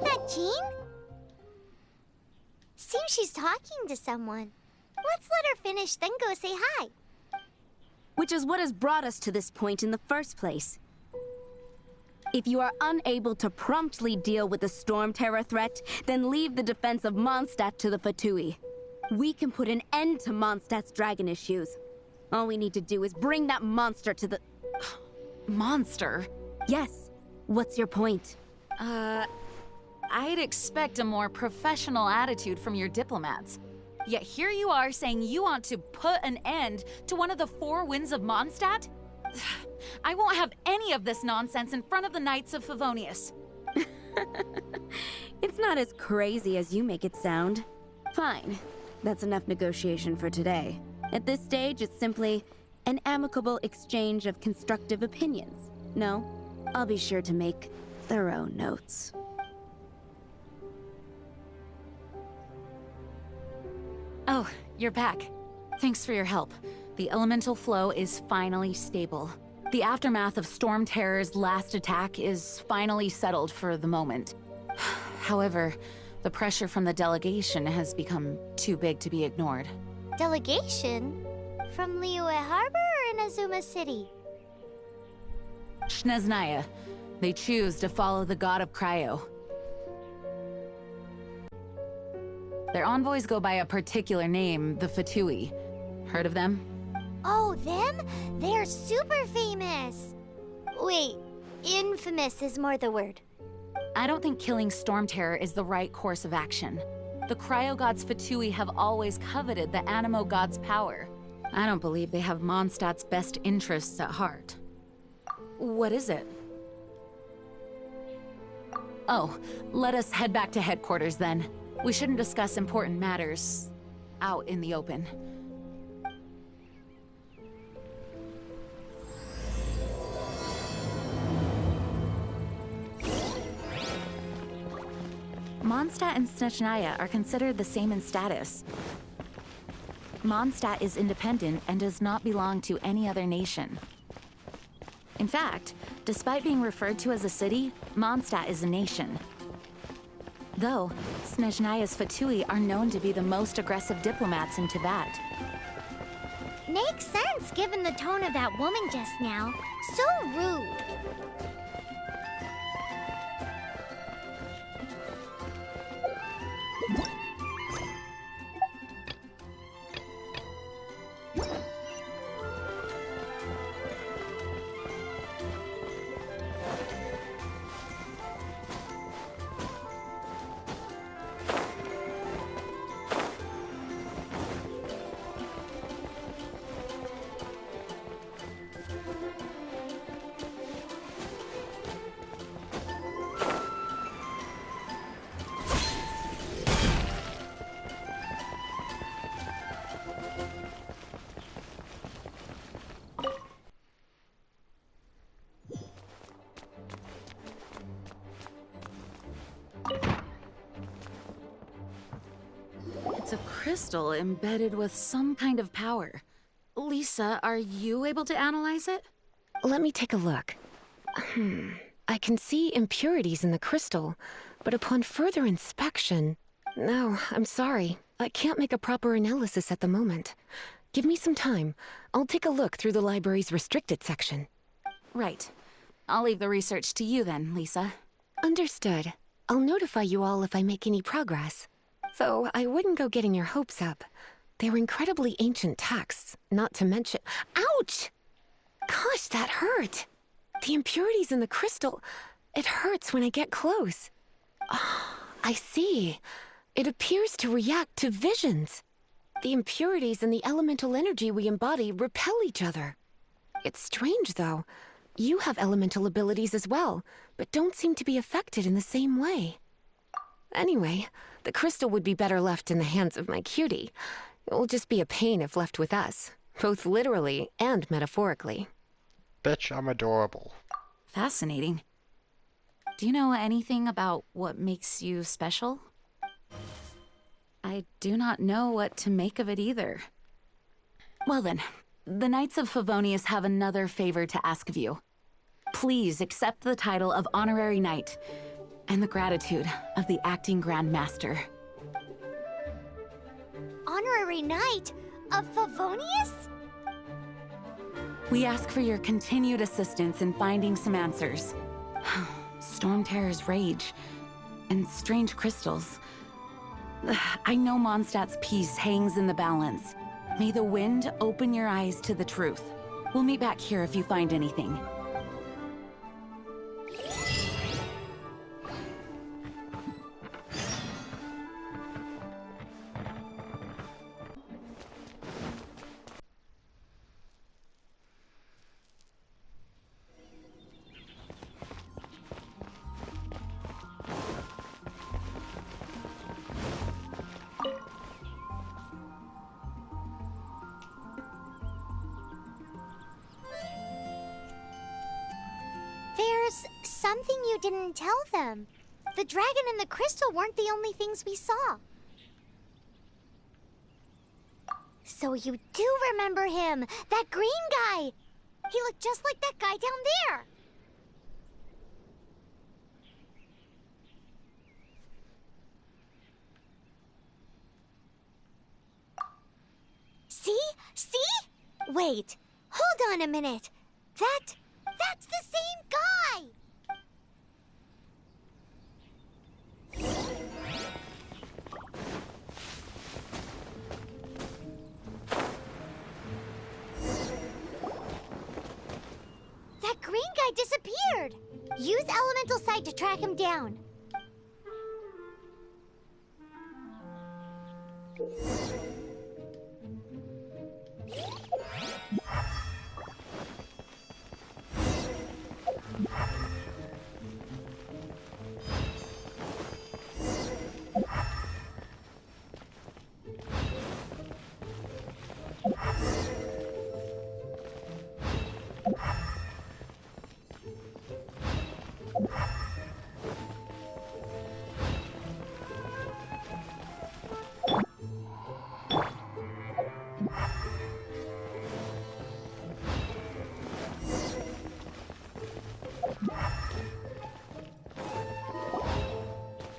that Jean? Seems she's talking to someone. Let's let her finish, then go say hi. Which is what has brought us to this point in the first place. If you are unable to promptly deal with the Storm Terror threat, then leave the defense of Mondstadt to the Fatui. We can put an end to Mondstadt's dragon issues. All we need to do is bring that monster to the... Monster? Yes. What's your point? I'd expect a more professional attitude from your diplomats. Yet here you are saying you want to put an end to one of the four winds of Mondstadt? I won't have any of this nonsense in front of the Knights of Favonius. It's not as crazy as you make it sound. Fine. That's enough negotiation for today. At this stage, it's simply an amicable exchange of constructive opinions. No, I'll be sure to make thorough notes. Oh, you're back. Thanks for your help. The elemental flow is finally stable. The aftermath of Storm Terror's last attack is finally settled for the moment. However, the pressure from the delegation has become too big to be ignored. Delegation? From Liyue Harbor or Inazuma City? Snezhnaya. They choose to follow the god of Cryo. Their envoys go by a particular name, the Fatui. Heard of them? Oh, them? They're super famous! Wait, infamous is more the word. I don't think killing Storm Terror is the right course of action. The Cryo God's Fatui have always coveted the Animo God's power. I don't believe they have Mondstadt's best interests at heart. What is it? Oh, let us head back to headquarters then. We shouldn't discuss important matters out in the open. Mondstadt and Snezhnaya are considered the same in status. Mondstadt is independent and does not belong to any other nation. In fact, despite being referred to as a city, Mondstadt is a nation. Though, Snezhnaya's Fatui are known to be the most aggressive diplomats in Teyvat. Makes sense given the tone of that woman just now. So rude. It's a crystal embedded with some kind of power. Lisa, are you able to analyze it? Let me take a look. I can see impurities in the crystal, but upon further inspection... No, I'm sorry. I can't make a proper analysis at the moment. Give me some time. I'll take a look through the library's restricted section. Right. I'll leave the research to you then, Lisa. Understood. I'll notify you all if I make any progress. Though I wouldn't go getting your hopes up. They're incredibly ancient texts, not to mention... Ouch! Gosh, that hurt! The impurities in the crystal... It hurts when I get close. Oh, I see. It appears to react to visions. The impurities and the elemental energy we embody repel each other. It's strange, though. You have elemental abilities as well, but don't seem to be affected in the same way. Anyway, the crystal would be better left in the hands of my cutie. It will just be a pain if left with us, both literally and metaphorically. Bitch, I'm adorable. Fascinating. Do you know anything about what makes you special? I do not know what to make of it either. Well then, the Knights of Favonius have another favor to ask of you. Please accept the title of Honorary Knight. and the gratitude of the acting Grand Master. Honorary Knight of Favonius? We ask for your continued assistance in finding some answers. Storm Terror's rage, and strange crystals. I know Mondstadt's peace hangs in the balance. May the wind open your eyes to the truth. We'll meet back here if you find anything. There's something you didn't tell them. The dragon and the crystal weren't the only things we saw. So you do remember him, that green guy. He looked just like that guy down there. See? See? Wait, hold on a minute. That's the same guy! That green guy disappeared! Use Elemental Sight to track him down.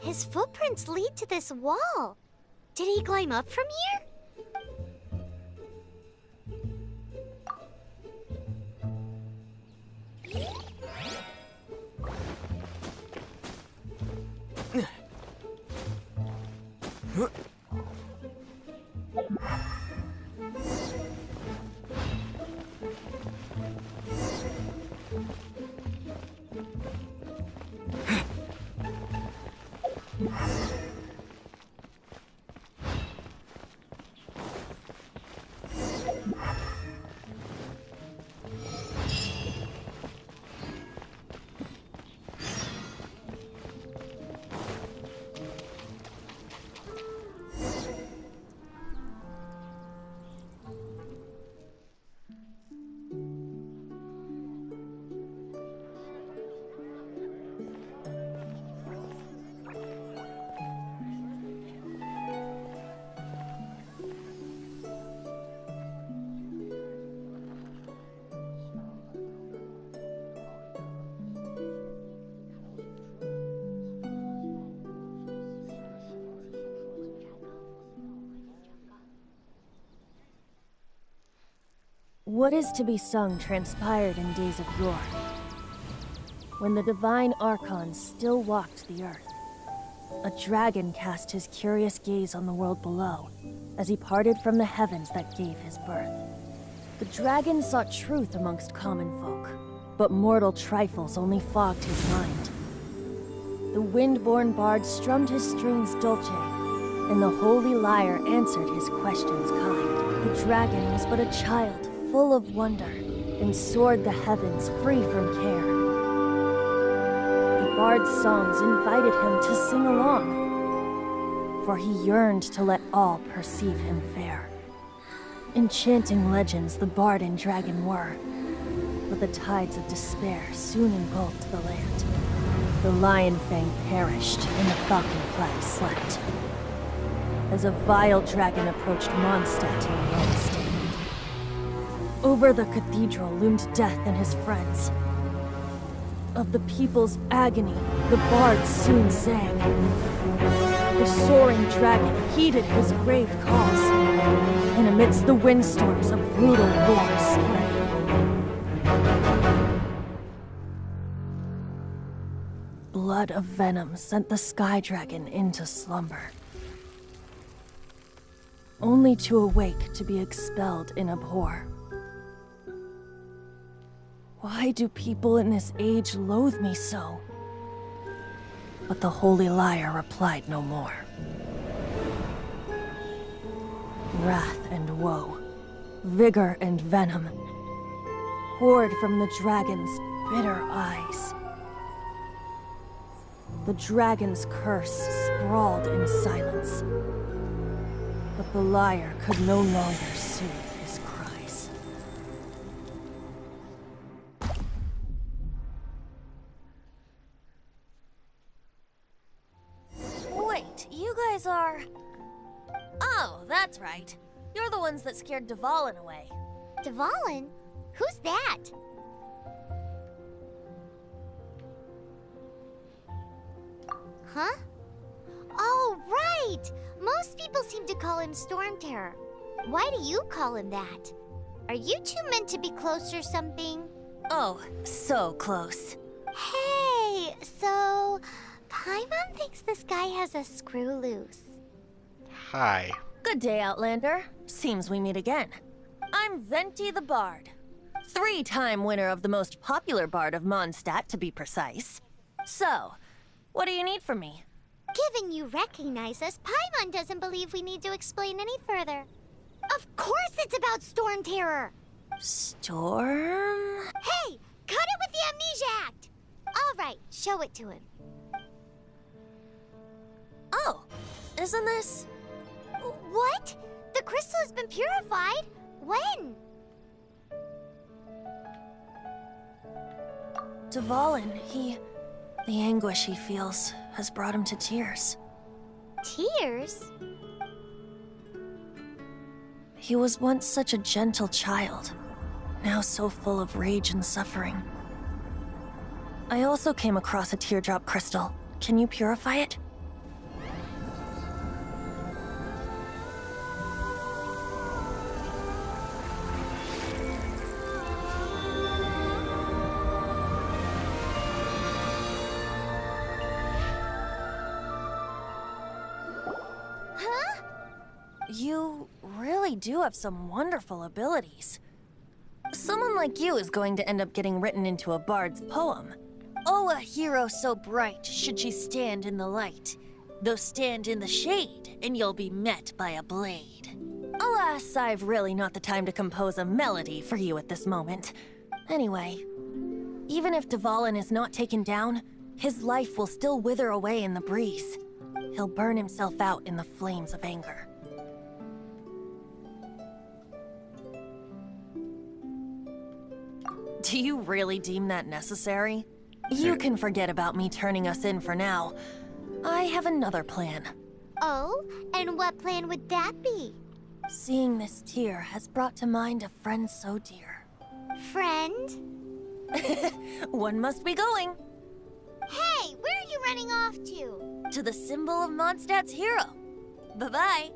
His footprints lead to this wall. Did he climb up from here? What is to be sung transpired in days of yore, when the divine archons still walked the earth. A dragon cast his curious gaze on the world below, as he parted from the heavens that gave his birth. The dragon sought truth amongst common folk, but mortal trifles only fogged his mind. The wind-born bard strummed his strings dolce, and the holy lyre answered his questions kind. The dragon was but a child, full of wonder, and soared the heavens free from care. The bard's songs invited him to sing along, for he yearned to let all perceive him fair. Enchanting legends the bard and dragon were, but the tides of despair soon engulfed the land. The lion fang perished, and the falcon flag slept, as a vile dragon approached Mondstadt in a lone stand. Over the cathedral loomed death and his friends. of the people's agony, the bard soon sang. The soaring dragon heeded his grave calls, and amidst the windstorms a brutal war spread. Blood of venom sent the sky dragon into slumber, only to awake to be expelled in abhor. Why do people in this age loathe me so? But the holy liar replied no more. Wrath and woe, vigor and venom, poured from the dragon's bitter eyes. The dragon's curse sprawled in silence, but the liar could no longer soothe his cries. Wait, you guys are... Oh, that's right. You're the ones that scared Dvalin away. Dvalin? Who's that? Huh? Oh, right! Most people seem to call him Storm Terror. Why do you call him that? Are you two meant to be close or something? Oh, so close. Hey, so... Paimon thinks this guy has a screw loose. Hi. Good day, Outlander. Seems we meet again. I'm Venti the Bard. 3-time winner of the most popular bard of Mondstadt, to be precise. So, what do you need from me? Given you recognize us, Paimon doesn't believe we need to explain any further. Of course it's about Storm Terror! Storm? Hey! Cut it with the Amnesia Act! Alright, show it to him. Oh, isn't this... What? The crystal has been purified? When? Dvalin, the anguish he feels has brought him to tears. Tears? He was once such a gentle child, now so full of rage and suffering. I also came across a teardrop crystal. Can you purify it? You really do have some wonderful abilities. Someone like you is going to end up getting written into a bard's poem. Oh, a hero so bright should she stand in the light. Though stand in the shade, and you'll be met by a blade. Alas, I've really not the time to compose a melody for you at this moment. Anyway, even if Dvalin is not taken down, his life will still wither away in the breeze. He'll burn himself out in the flames of anger. Do you really deem that necessary? You can forget about me turning us in for now. I have another plan. Oh, and what plan would that be? Seeing this tear has brought to mind a friend so dear. Friend? One must be going. Hey, where are you running off to? To the symbol of Mondstadt's hero. Bye-bye.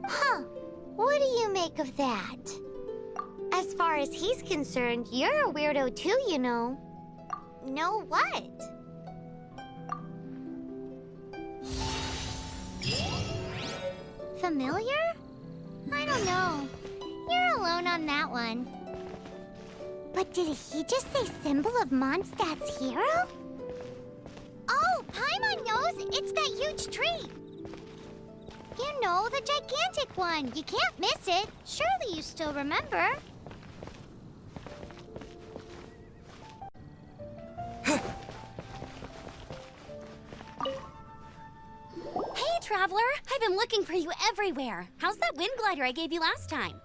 Huh. What do you make of that? As far as he's concerned, you're a weirdo too, you know. Know what? Familiar? I don't know. You're alone on that one. But did he just say symbol of Mondstadt's hero? Oh, Paimon knows! It's that huge tree! You know, the gigantic one. You can't miss it. Surely you still remember. Hey, Traveler! I've been looking for you everywhere. How's that wind glider I gave you last time?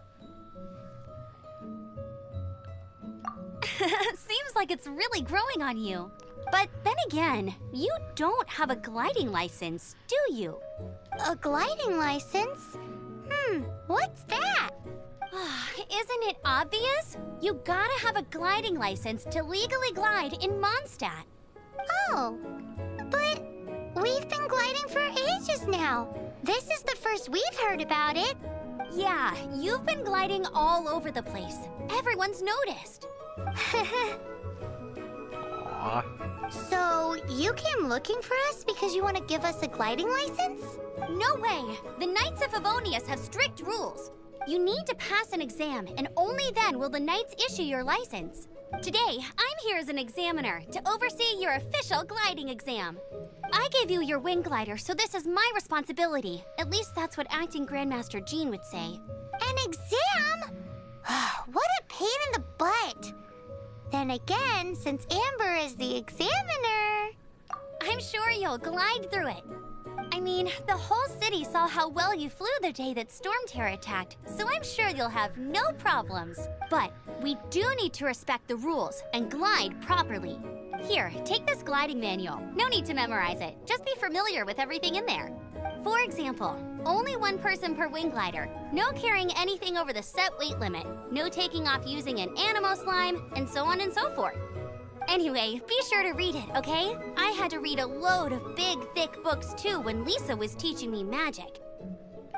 Seems like it's really growing on you. But then again, you don't have a gliding license, do you? A gliding license? What's that? isn't it obvious? You gotta have a gliding license to legally glide in Mondstadt. Oh, but we've been gliding for ages now. This is the first we've heard about it. Yeah, you've been gliding all over the place. Everyone's noticed. Aw. So, you came looking for us because you want to give us a gliding license? No way! The Knights of Favonius have strict rules. You need to pass an exam, and only then will the Knights issue your license. Today, I'm here as an examiner to oversee your official gliding exam. I gave you your wing glider, so this is my responsibility. At least that's what Acting Grandmaster Jean would say. An exam? What a pain in the butt! Then again, since Amber is the examiner, I'm sure you'll glide through it. I mean, the whole city saw how well you flew the day that Storm Terror attacked, so I'm sure you'll have no problems. But we do need to respect the rules and glide properly. Here, take this gliding manual. No need to memorize it. Just be familiar with everything in there. For example, only one person per wing glider. No carrying anything over the set weight limit. No taking off using an animo slime, and so on and so forth. Anyway, be sure to read it, okay? I had to read a load of big, thick books too when Lisa was teaching me magic.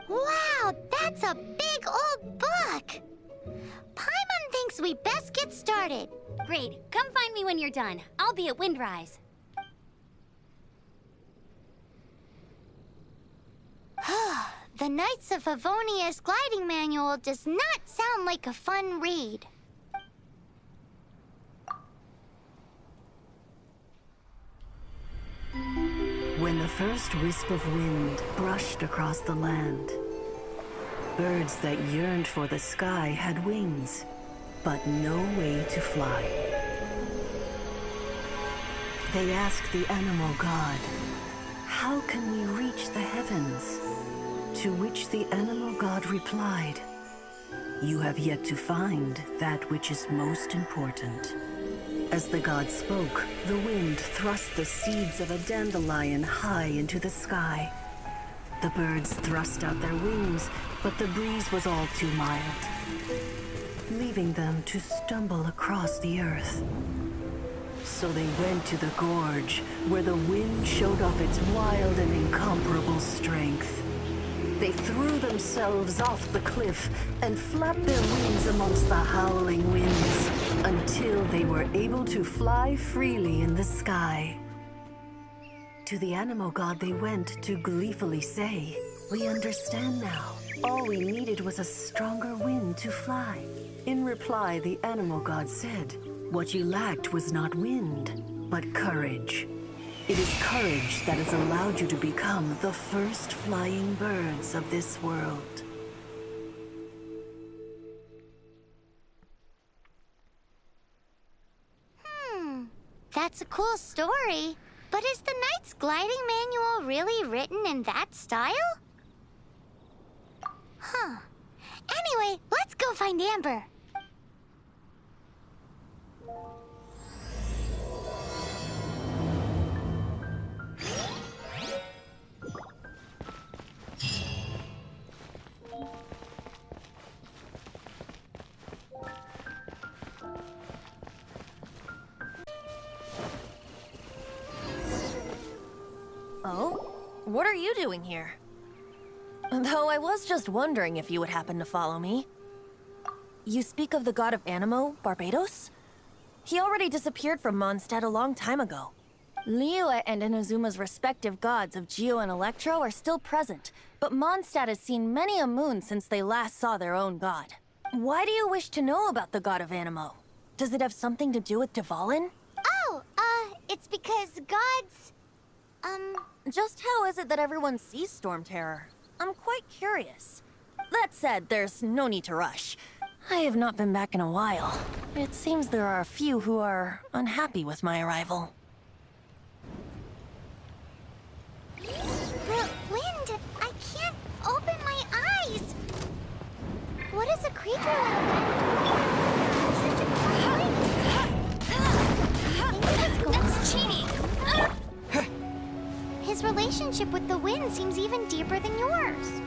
Wow, that's a big old book! Paimon thinks we best get started. Great, come find me when you're done. I'll be at Windrise. The Knights of Favonius gliding manual does not sound like a fun read. When the first wisp of wind brushed across the land, birds that yearned for the sky had wings, but no way to fly. They asked the animal god, "How can we reach the heavens?" To which the animal god replied, "You have yet to find that which is most important." As the god spoke, the wind thrust the seeds of a dandelion high into the sky. The birds thrust out their wings, but the breeze was all too mild, leaving them to stumble across the earth. So they went to the gorge, where the wind showed off its wild and incomparable strength. They threw themselves off the cliff and flapped their wings amongst the howling winds until they were able to fly freely in the sky. To the animal god they went to gleefully say, "We understand now. All we needed was a stronger wind to fly." In reply, the animal god said, "What you lacked was not wind, but courage. It is courage that has allowed you to become the first flying birds of this world." That's a cool story. But is the Knight's gliding manual really written in that style? Huh. Anyway, let's go find Amber. Oh? What are you doing here? Though I was just wondering if you would happen to follow me. You speak of the god of Animo, Barbados? He already disappeared from Mondstadt a long time ago. Liyue and Inazuma's respective gods of Geo and Electro are still present, but Mondstadt has seen many a moon since they last saw their own god. Why do you wish to know about the god of Animo? Does it have something to do with Dvalin? Oh, it's because gods... Just how is it that everyone sees Storm Terror? I'm quite curious. That said, there's no need to rush. I have not been back in a while. It seems there are a few who are unhappy with my arrival. The wind! I can't open my eyes! What is a creature like that? Such a quiet... That's cheating! His relationship with the wind seems even deeper than yours.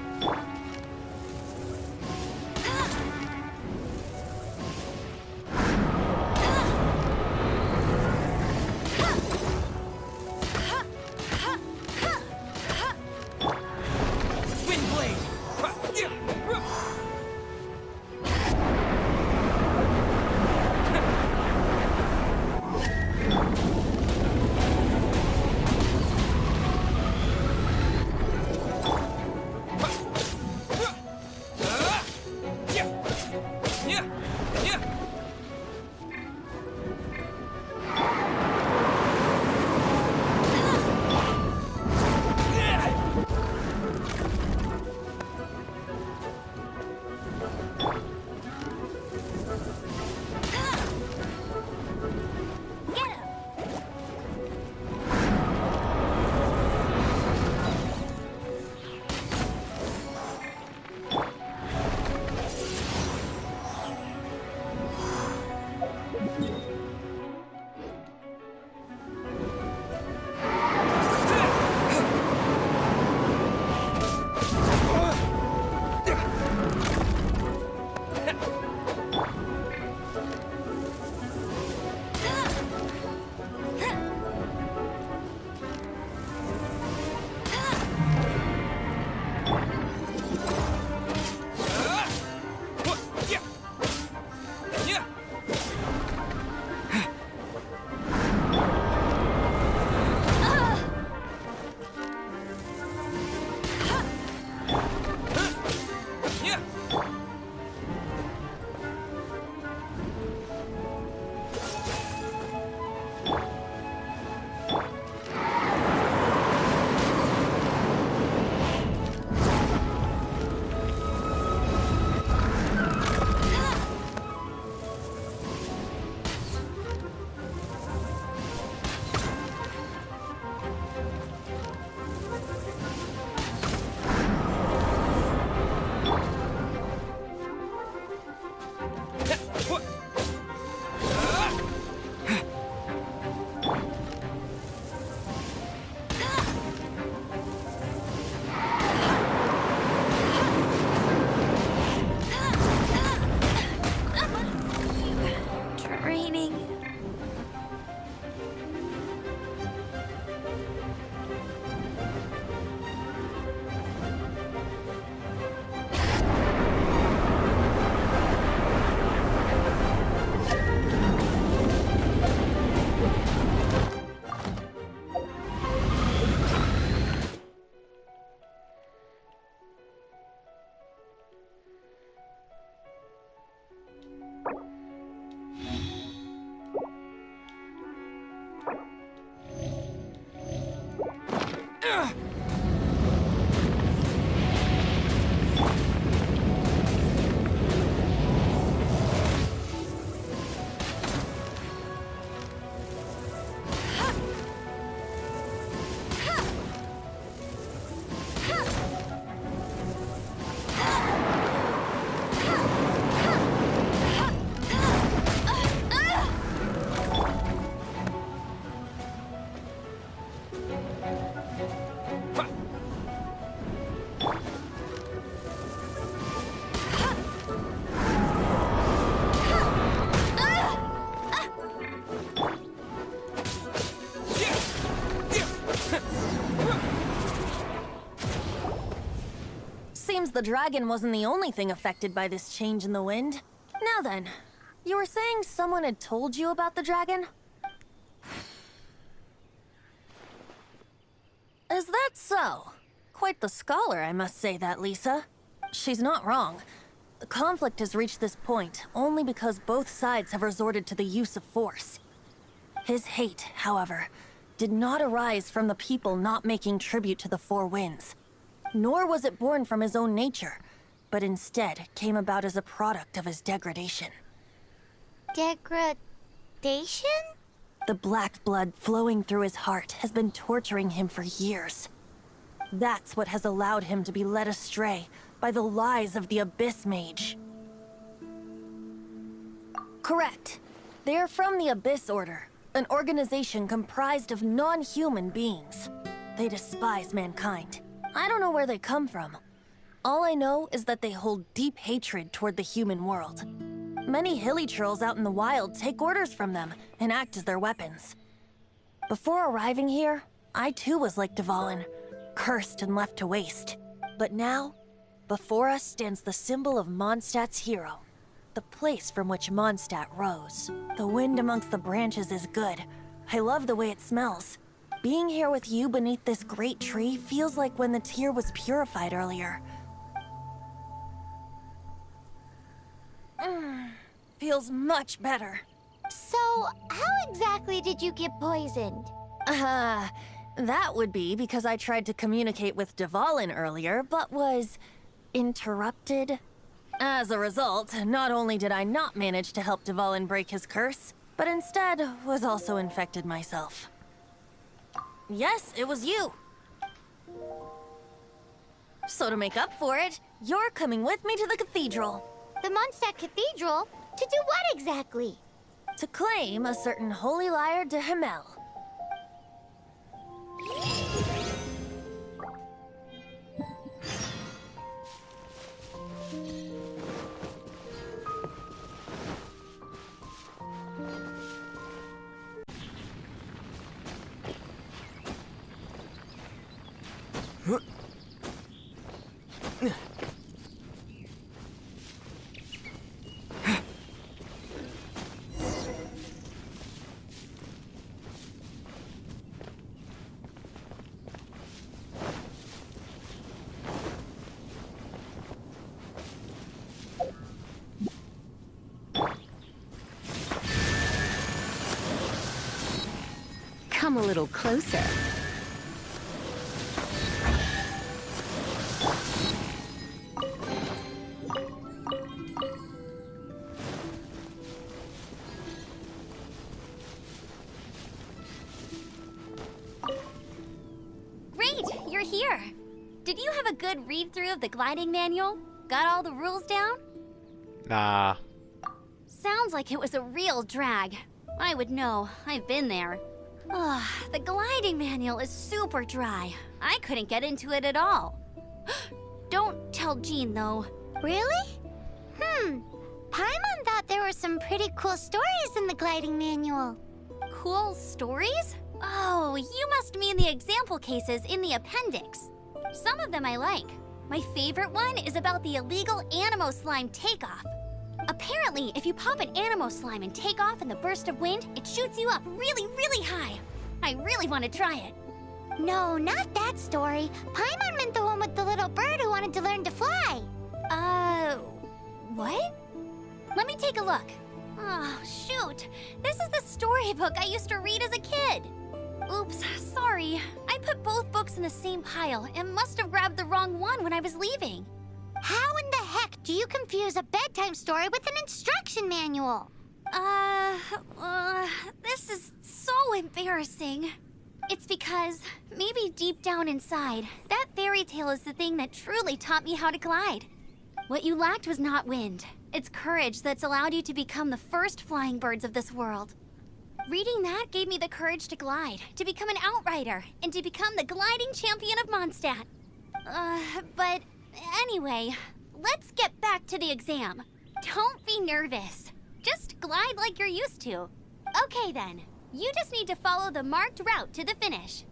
Seems the dragon wasn't the only thing affected by this change in the wind. Now then, you were saying someone had told you about the dragon? Is that so? Quite the scholar, I must say that, Lisa. She's not wrong. The conflict has reached this point only because both sides have resorted to the use of force. His hate, however, did not arise from the people not making tribute to the Four Winds. Nor was it born from his own nature, but instead came about as a product of his degradation. Degradation? The black blood flowing through his heart has been torturing him for years. That's what has allowed him to be led astray by the lies of the Abyss Mage. Correct. They are from the Abyss Order, an organization comprised of non-human beings. They despise mankind. I don't know where they come from. All I know is that they hold deep hatred toward the human world. Many hilly trolls out in the wild take orders from them and act as their weapons. Before arriving here, I too was like Dvalin, cursed and left to waste. But now, before us stands the symbol of Mondstadt's hero, the place from which Mondstadt rose. The wind amongst the branches is good. I love the way it smells. Being here with you beneath this great tree feels like when the tear was purified earlier. Feels much better. So, how exactly did you get poisoned? That would be because I tried to communicate with Dvalin earlier, but was interrupted. As a result, not only did I not manage to help Dvalin break his curse, but instead was also infected myself. Yes, it was you. So to make up for it, you're coming with me to the cathedral. The Mondstadt Cathedral? To do what exactly? To claim a certain holy lyre de Himmel. Come a little closer. Great, you're here. Did you have a good read-through of the gliding manual? Got all the rules down? Nah. Sounds like it was a real drag. I would know. I've been there. Ugh, the gliding manual is super dry. I couldn't get into it at all. Don't tell Jean, though. Really? Paimon thought there were some pretty cool stories in the gliding manual. Cool stories? Oh, you must mean the example cases in the appendix. Some of them I like. My favorite one is about the illegal Animo Slime takeoff. Apparently, if you pop an Animo Slime and take off in the burst of wind, it shoots you up really, really high. I really want to try it. No, not that story. Paimon meant the one with the little bird who wanted to learn to fly. What? Let me take a look. Oh, shoot. This is the storybook I used to read as a kid. Oops, sorry. I put put both books in the same pile and must have grabbed the wrong one when I was leaving. How in the heck do you confuse a bedtime story with an instruction manual? This is so embarrassing. It's because, maybe deep down inside, that fairy tale is the thing that truly taught me how to glide. What you lacked was not wind. It's courage that's allowed you to become the first flying birds of this world. Reading that gave me the courage to glide, to become an outrider, and to become the gliding champion of Mondstadt. But anyway, let's get back to the exam. Don't be nervous. Just glide like you're used to. Okay then, you just need to follow the marked route to the finish.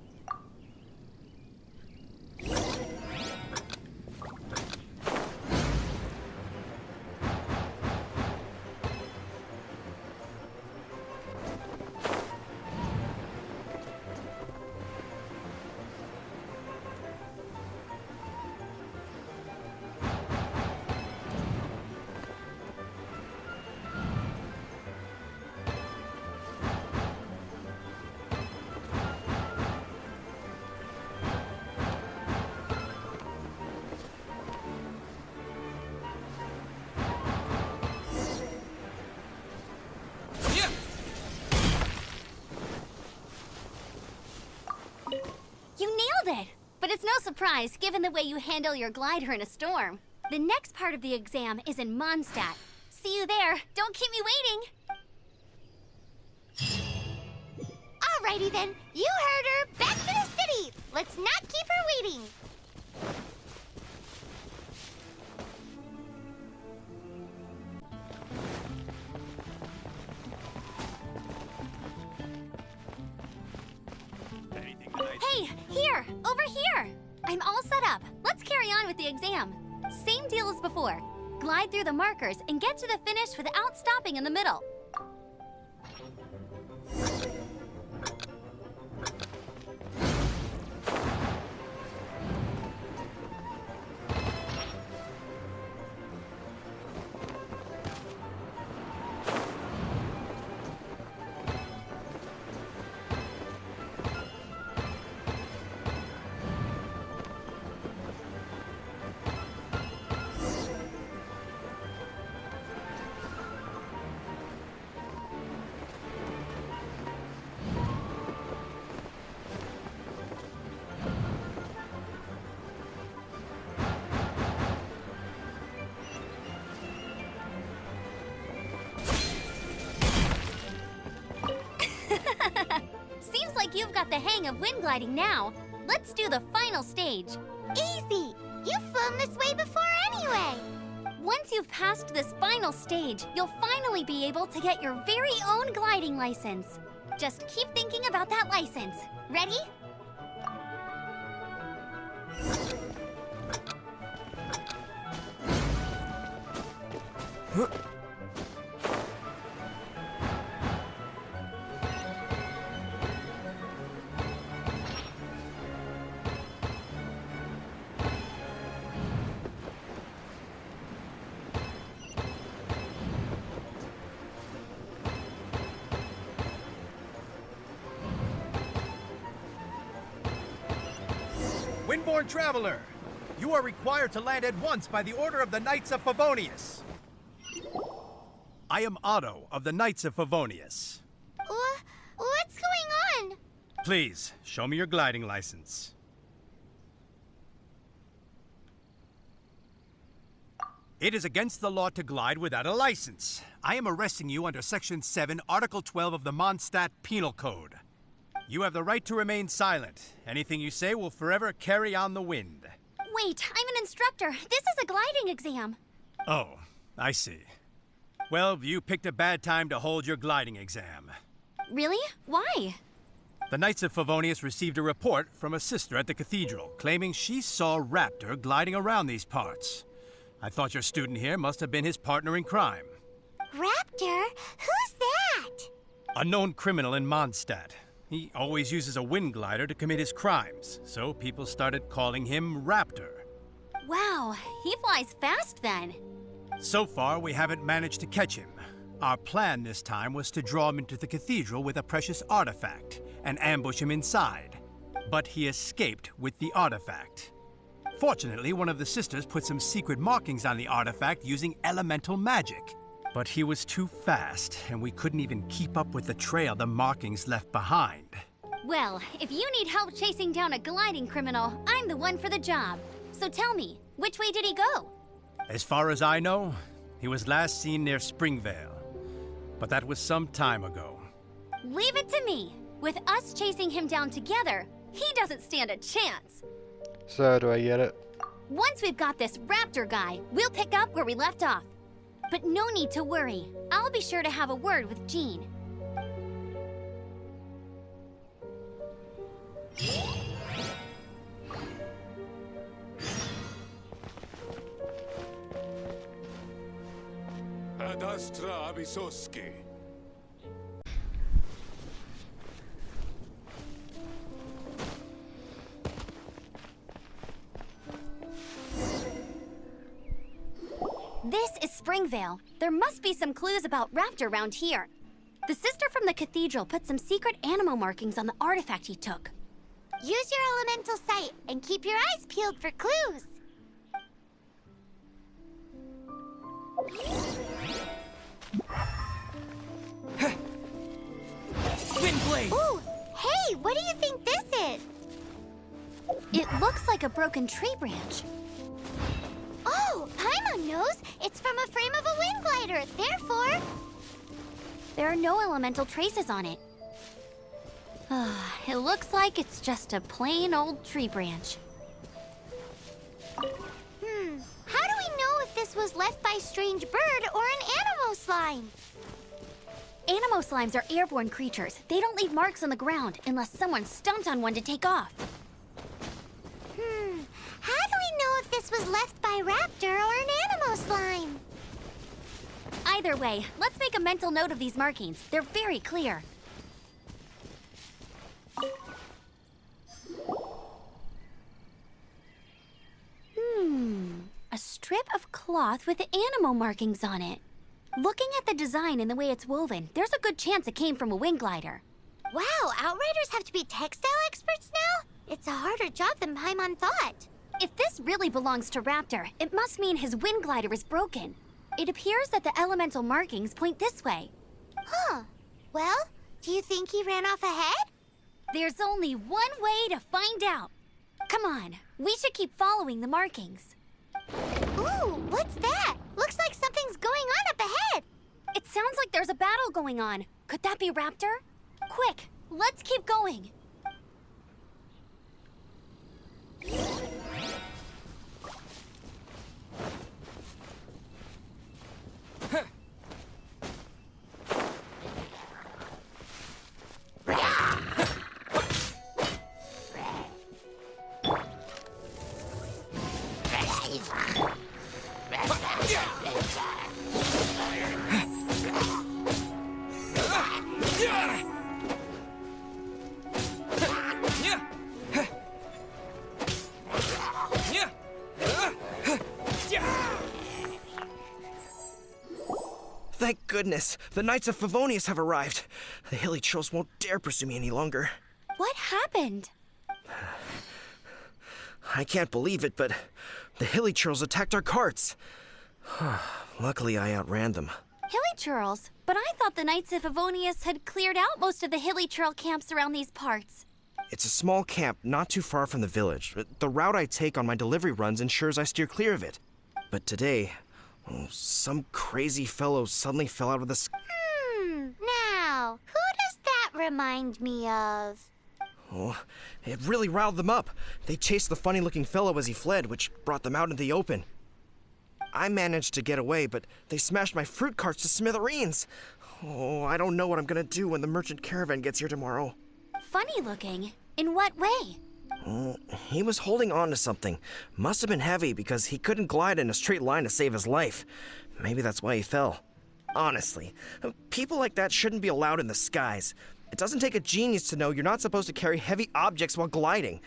You nailed it! But it's no surprise, given the way you handle your glider in a storm. The next part of the exam is in Mondstadt. See you there. Don't keep me waiting. Alrighty then. You heard her. Back to the city. Let's not keep her waiting. Hey, here! Over here! I'm all set up. Let's carry on with the exam. Same deal as before. Glide through the markers and get to the finish without stopping in the middle. Seems like you've got the hang of wind gliding now. Let's do the final stage. Easy! You've flown this way before anyway! Once you've passed this final stage, you'll finally be able to get your very own gliding license. Just keep thinking about that license. Ready? Windborne Traveler, you are required to land at once by the order of the Knights of Favonius. I am Otto of the Knights of Favonius. What's going on? Please, show me your gliding license. It is against the law to glide without a license. I am arresting you under Section 7, Article 12 of the Mondstadt Penal Code. You have the right to remain silent. Anything you say will forever carry on the wind. Wait, I'm an instructor. This is a gliding exam. Oh, I see. Well, you picked a bad time to hold your gliding exam. Really? Why? The Knights of Favonius received a report from a sister at the cathedral claiming she saw Raptor gliding around these parts. I thought your student here must have been his partner in crime. Raptor? Who's that? A known criminal in Mondstadt. He always uses a wind glider to commit his crimes, so people started calling him Raptor. Wow, he flies fast then. So far, we haven't managed to catch him. Our plan this time was to draw him into the cathedral with a precious artifact and ambush him inside. but he escaped with the artifact. Fortunately, one of the sisters put some secret markings on the artifact using elemental magic. But he was too fast, and we couldn't even keep up with the trail the markings left behind. Well, if you need help chasing down a gliding criminal, I'm the one for the job. So tell me, which way did he go? As far as I know, he was last seen near Springvale. But that was some time ago. Leave it to me. With us chasing him down together, he doesn't stand a chance. So, do I get it? Once we've got this raptor guy, we'll pick up where we left off. But no need to worry. I'll be sure to have a word with Jean. Dr.Qrowski. This is Springvale. There must be some clues about raptor around here. The sister from the cathedral put some secret animal markings on the artifact he took. Use your elemental sight and keep your eyes peeled for clues. Windblade! Ooh, hey, what do you think this is? It looks like a broken tree branch. Oh, Paimon knows. It's from a frame of a wind glider. Therefore, There are no elemental traces on it. It looks like it's just a plain old tree branch. how do we know if this was left by strange bird or an animal slime? Animo slimes are airborne creatures. They don't leave marks on the ground unless someone stomped on one to take off. How do we know if this was left by raptor or an animal slime? Either way, let's make a mental note of these markings. They're very clear. A strip of cloth with animal markings on it. Looking at the design and the way it's woven, there's a good chance it came from a wind glider. Wow, Outriders have to be textile experts now? It's a harder job than Paimon thought. If this really belongs to Raptor, it must mean his wind glider is broken. It appears that the elemental markings point this way. Huh. Well, do you think he ran off ahead? There's only one way to find out. Come on, we should keep following the markings. Ooh, what's that? Looks like something's going on up ahead. It sounds like there's a battle going on. Could that be Raptor? Quick, let's keep going. Thank goodness, the Knights of Favonius have arrived. The hilly trolls won't dare pursue me any longer. What happened? I can't believe it, but the hilly trolls attacked our carts. Luckily, I outran them. Hilly churls? But I thought the Knights of Favonius had cleared out most of the hilly churl camps around these parts. It's a small camp not too far from the village. The route I take on my delivery runs ensures I steer clear of it. But today, some crazy fellow suddenly fell out of the sky. Now, who does that remind me of? Oh, it really riled them up. They chased the funny-looking fellow as he fled, which brought them out into the open. I managed to get away, but they smashed my fruit carts to smithereens. Oh, I don't know what I'm gonna do when the merchant caravan gets here tomorrow. Funny looking? In what way? He was holding on to something. Must have been heavy because he couldn't glide in a straight line to save his life. Maybe that's why he fell. Honestly, people like that shouldn't be allowed in the skies. It doesn't take a genius to know you're not supposed to carry heavy objects while gliding.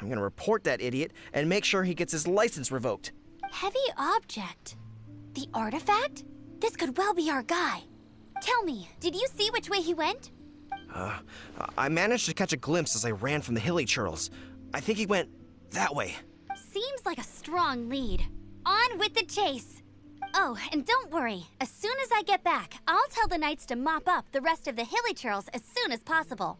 I'm gonna report that idiot and make sure he gets his license revoked. Heavy object? The artifact? This could well be our guy. Tell me, did you see which way he went? I managed to catch a glimpse as I ran from the hilly churls. I think he went that way. Seems like a strong lead. On with the chase! Oh, and don't worry. As soon as I get back, I'll tell the knights to mop up the rest of the hilly churls as soon as possible.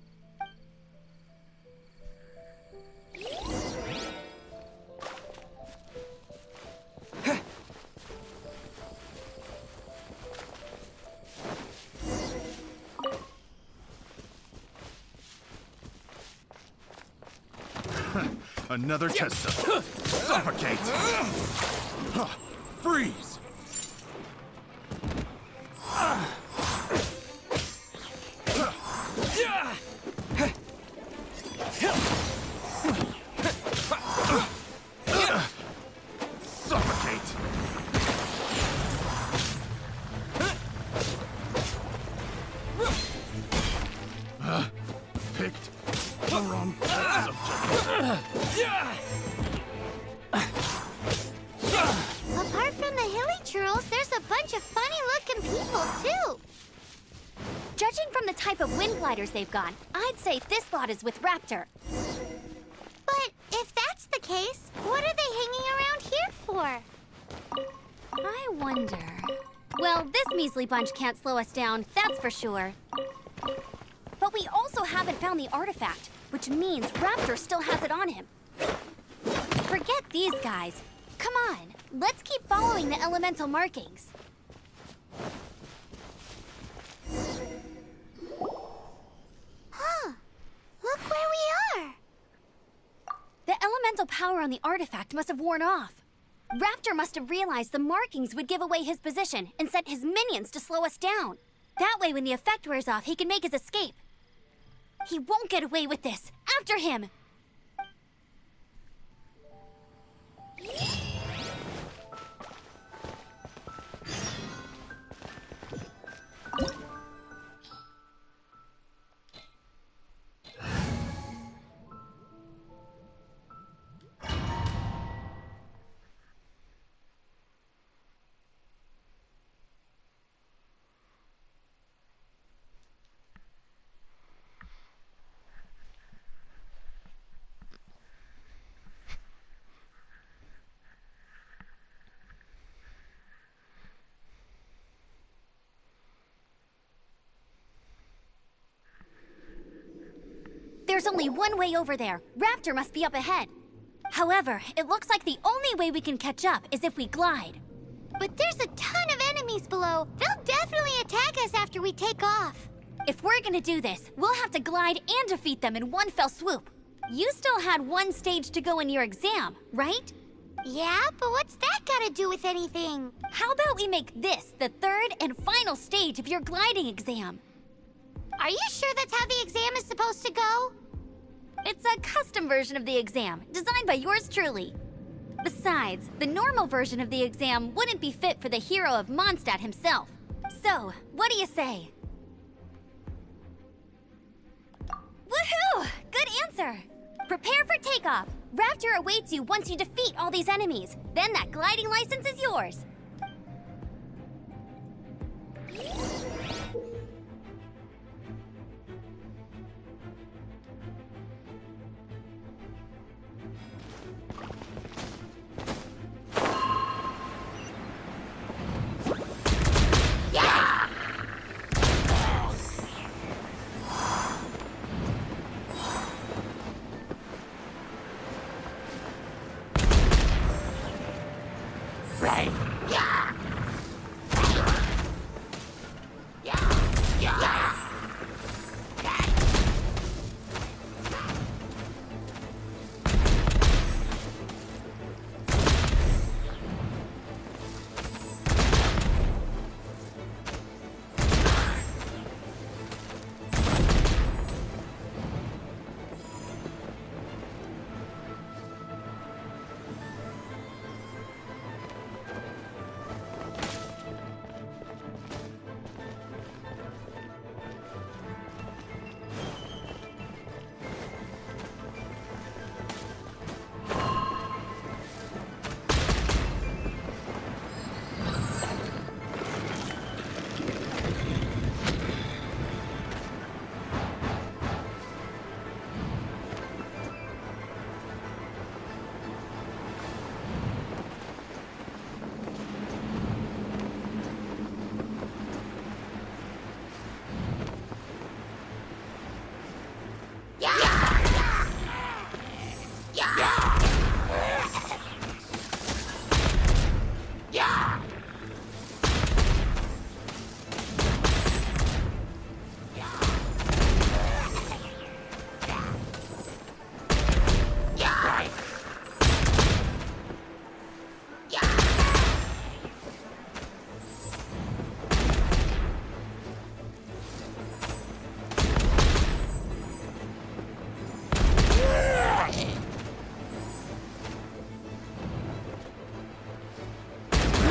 Another test cell. Suffocate! Freeze! Suffocate! Picked the wrong subject. Apart from the hilly churls, there's a bunch of funny-looking people, too. Judging from the type of wind gliders they've got, I'd say this lot is with Raptor. But if that's the case, what are they hanging around here for? I wonder... Well, this measly bunch can't slow us down, that's for sure. But we also haven't found the artifact, which means Raptor still has it on him. Forget these guys. Come on, let's keep following the elemental markings. Huh, look where we are. The elemental power on the artifact must have worn off. Raptor must have realized the markings would give away his position and sent his minions to slow us down. That way, when the effect wears off, he can make his escape. He won't get away with this. After him! There's only one way over there. Raptor must be up ahead. However, it looks like the only way we can catch up is if we glide. But there's a ton of enemies below. They'll definitely attack us after we take off. If we're gonna do this, we'll have to glide and defeat them in one fell swoop. You still had one stage to go in your exam, right? Yeah, but what's that gotta do with anything? How about we make this the third and final stage of your gliding exam? Are you sure that's how the exam is supposed to go? It's a custom version of the exam, designed by yours truly. Besides, the normal version of the exam wouldn't be fit for the hero of Mondstadt himself. So, what do you say? Woohoo! Good answer! Prepare for takeoff. Raptor awaits you once you defeat all these enemies. Then that gliding license is yours.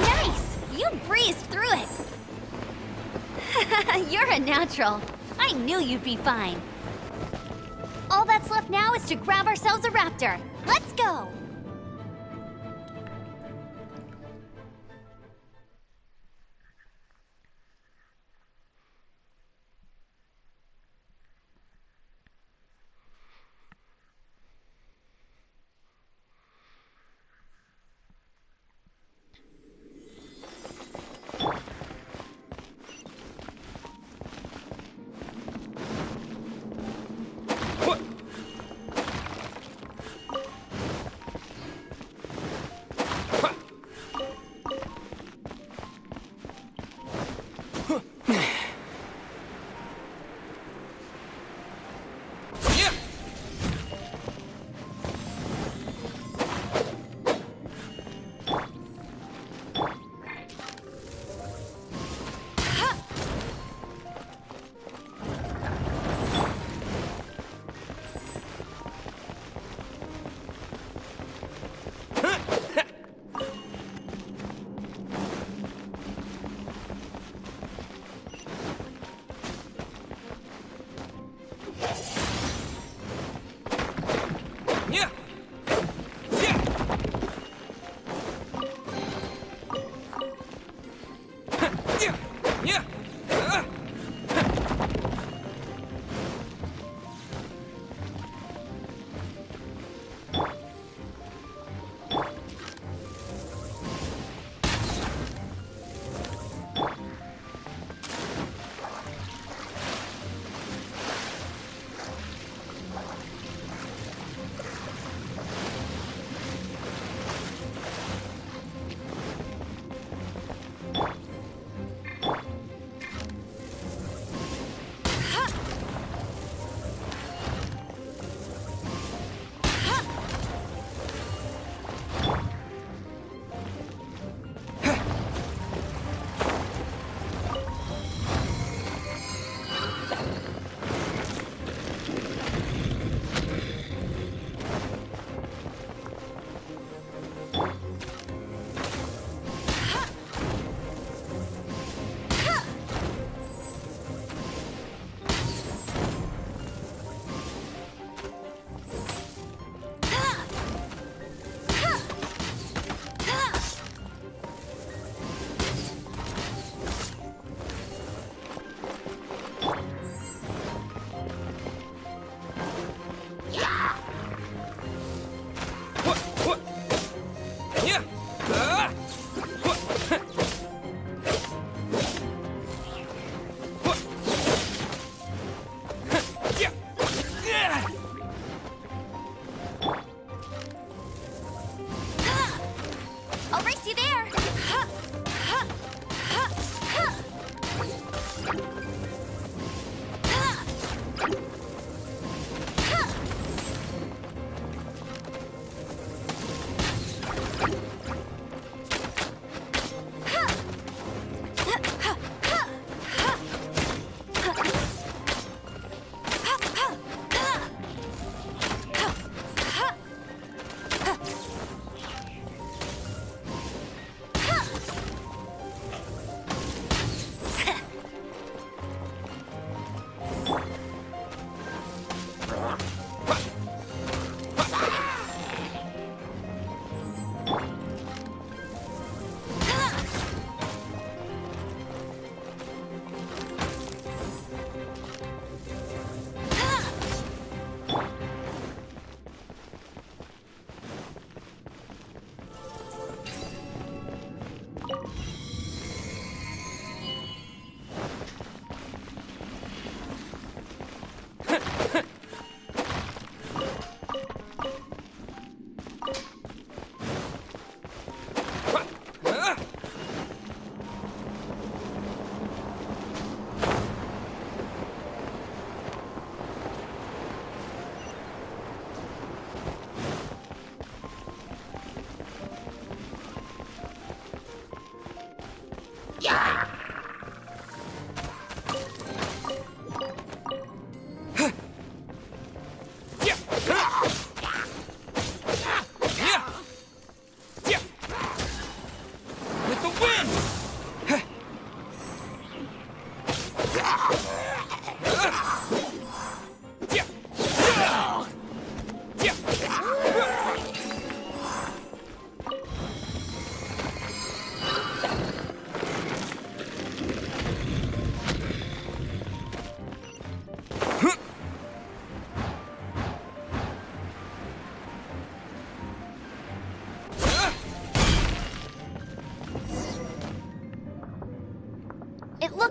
Nice! You breezed through it! You're a natural. I knew you'd be fine. All that's left now is to grab ourselves a raptor. Let's go!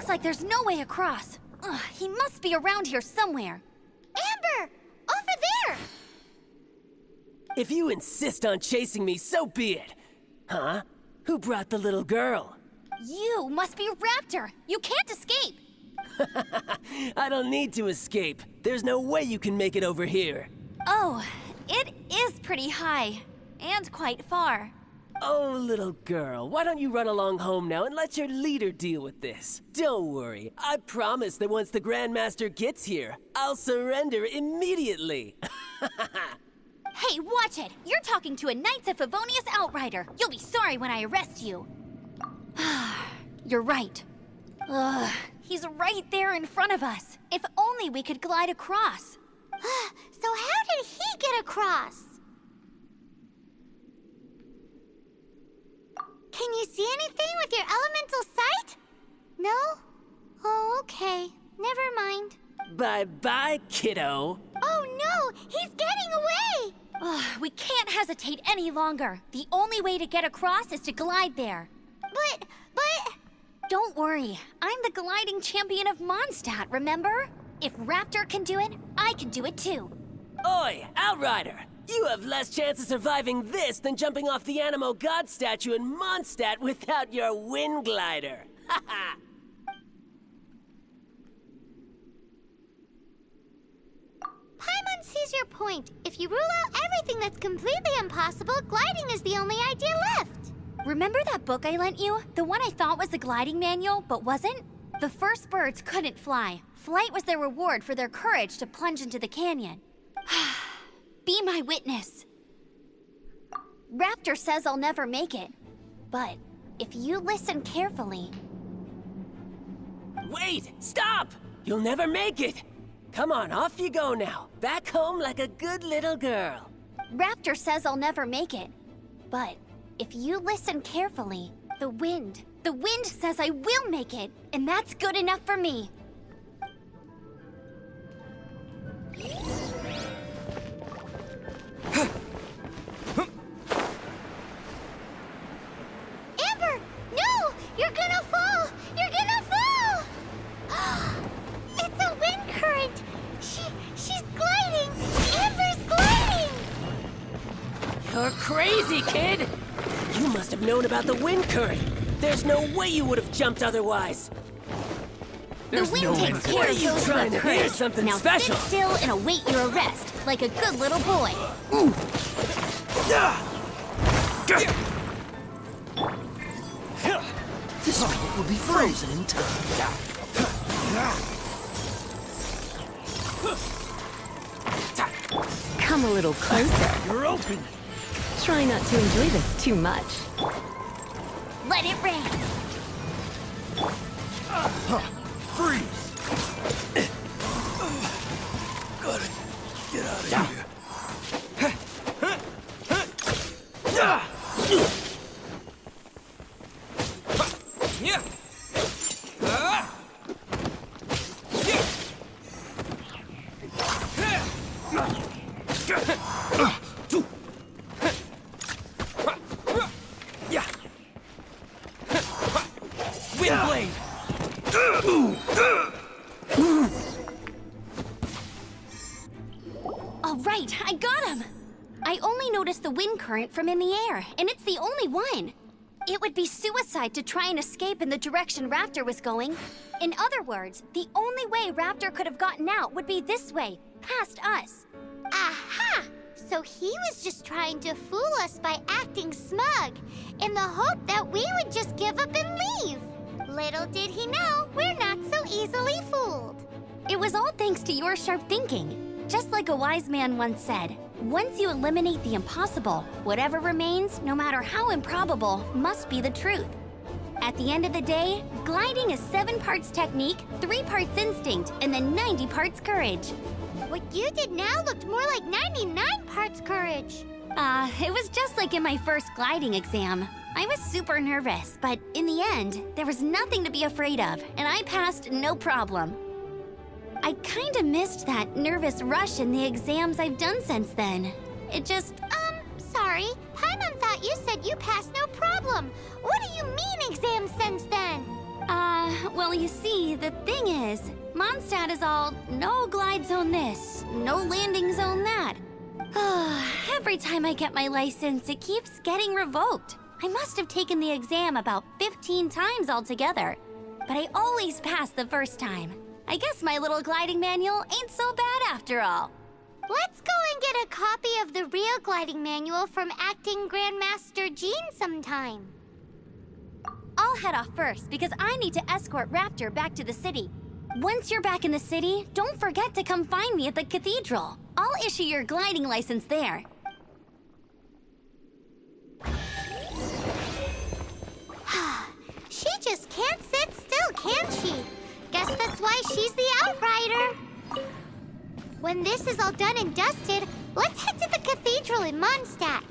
looks like there's no way across. Ugh, he must be around here somewhere. Amber! Over there! If you insist on chasing me, so be it. Huh? Who brought the little girl? You must be Raptor. You can't escape. I don't need to escape. There's no way you can make it over here. Oh, it is pretty high. And quite far. Oh, little girl, why don't you run along home now and let your leader deal with this? Don't worry, I promise that once the Grandmaster gets here, I'll surrender immediately. Hey, watch it! You're talking to a Knights of Favonius outrider. You'll be sorry when I arrest you. You're right. Ugh, he's right there in front of us. If only we could glide across. So how did he get across? Can you see anything with your elemental sight? No? Oh, okay. Never mind. Bye-bye, kiddo. Oh no! He's getting away! Ugh, we can't hesitate any longer. The only way to get across is to glide there. But... Don't worry. I'm the gliding champion of Mondstadt, remember? If Raptor can do it, I can do it too. Oi, Outrider! You have less chance of surviving this than jumping off the Animo God statue in Mondstadt without your wind glider. Haha! Paimon sees your point. If you rule out everything that's completely impossible, gliding is the only idea left. Remember that book I lent you? The one I thought was the gliding manual, but wasn't? The first birds couldn't fly. Flight was their reward for their courage to plunge into the canyon. Be my witness. Raptor says I'll never make it. But if you listen carefully... Wait! Stop! You'll never make it! Come on, off you go now. Back home like a good little girl. Raptor says I'll never make it. But if you listen carefully, the wind says I will make it, and that's good enough for me. Amber! No! You're gonna fall! You're gonna fall! It's a wind current! She's gliding! Amber's gliding! You're crazy, kid! You must have known about the wind current. There's no way you would have jumped otherwise. The wind takes care of those trying with to hear courage. something Now special. sit still and await your arrest, like a good little boy. This one will be frozen in time. Come a little closer. You're open. Try not to enjoy this too much. Let it rain. Freeze! Gotta get out of here. Windblade! All right, I got him. I only noticed the wind current from in the air, and it's the only one. It would be suicide to try and escape in the direction Raptor was going. In other words, the only way Raptor could have gotten out would be this way, past us. Aha! So he was just trying to fool us by acting smug, in the hope that we would just give up and leave. Little did he know, we're not so easily fooled. It was all thanks to your sharp thinking. Just like a wise man once said, once you eliminate the impossible, whatever remains, no matter how improbable, must be the truth. At the end of the day, gliding is 7 parts technique, 3 parts instinct, and then 90 parts courage. What you did now looked more like 99 parts courage. It was just like in my first gliding exam. I was super nervous, but in the end, there was nothing to be afraid of, and I passed no problem. I kinda missed that nervous rush in the exams I've done since then. It just... Sorry. Paimon thought you said you passed no problem. What do you mean exams since then? Well, you see, the thing is, Mondstadt is all no glide zone this, no landing zone that. Every time I get my license, it keeps getting revoked. I must have taken the exam about 15 times altogether, but I always pass the first time. I guess my little gliding manual ain't so bad after all. Let's go and get a copy of the real gliding manual from Acting Grandmaster Jean sometime. I'll head off first because I need to escort Raptor back to the city. Once you're back in the city, don't forget to come find me at the cathedral. I'll issue your gliding license there. She just can't sit still, can she? Guess that's why she's the Outrider. When this is all done and dusted, let's head to the cathedral in Mondstadt.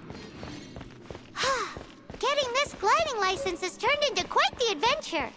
Getting this gliding license has turned into quite the adventure.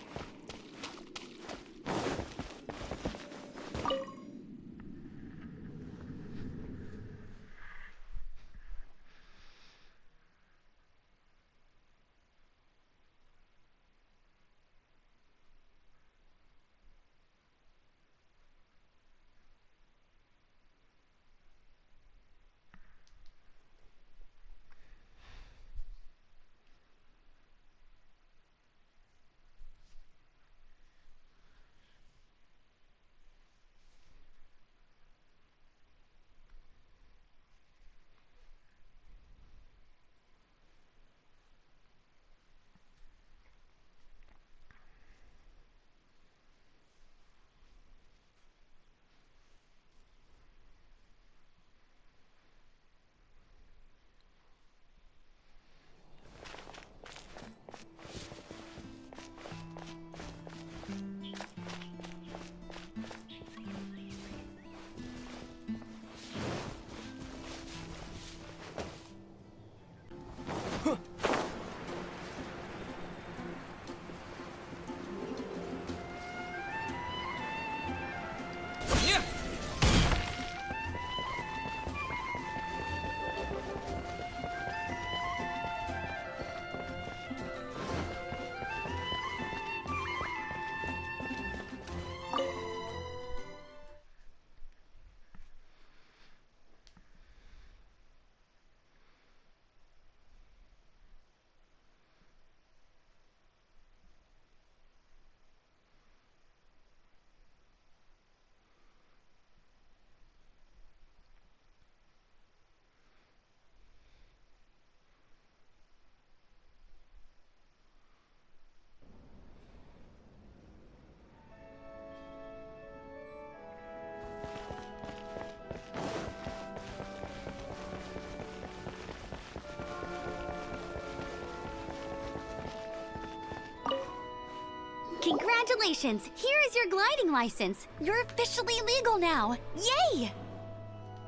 Congratulations! Here is your gliding license. You're officially legal now. Yay!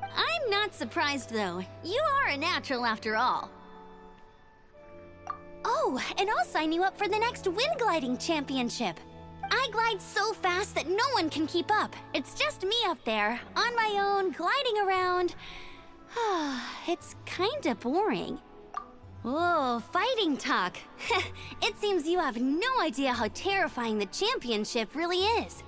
I'm not surprised, though. You are a natural after all. Oh, and I'll sign you up for the next Wind Gliding Championship. I glide so fast that no one can keep up. It's just me up there, on my own, gliding around. It's kinda boring. Whoa, fighting talk. It seems you have no idea how terrifying the championship really is.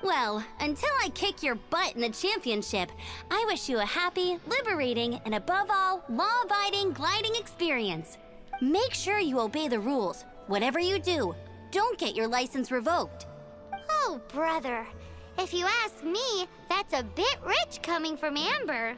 Well, until I kick your butt in the championship, I wish you a happy, liberating, and above all, law-abiding gliding experience. Make sure you obey the rules. Whatever you do, don't get your license revoked. Oh, brother. If you ask me, that's a bit rich coming from Amber.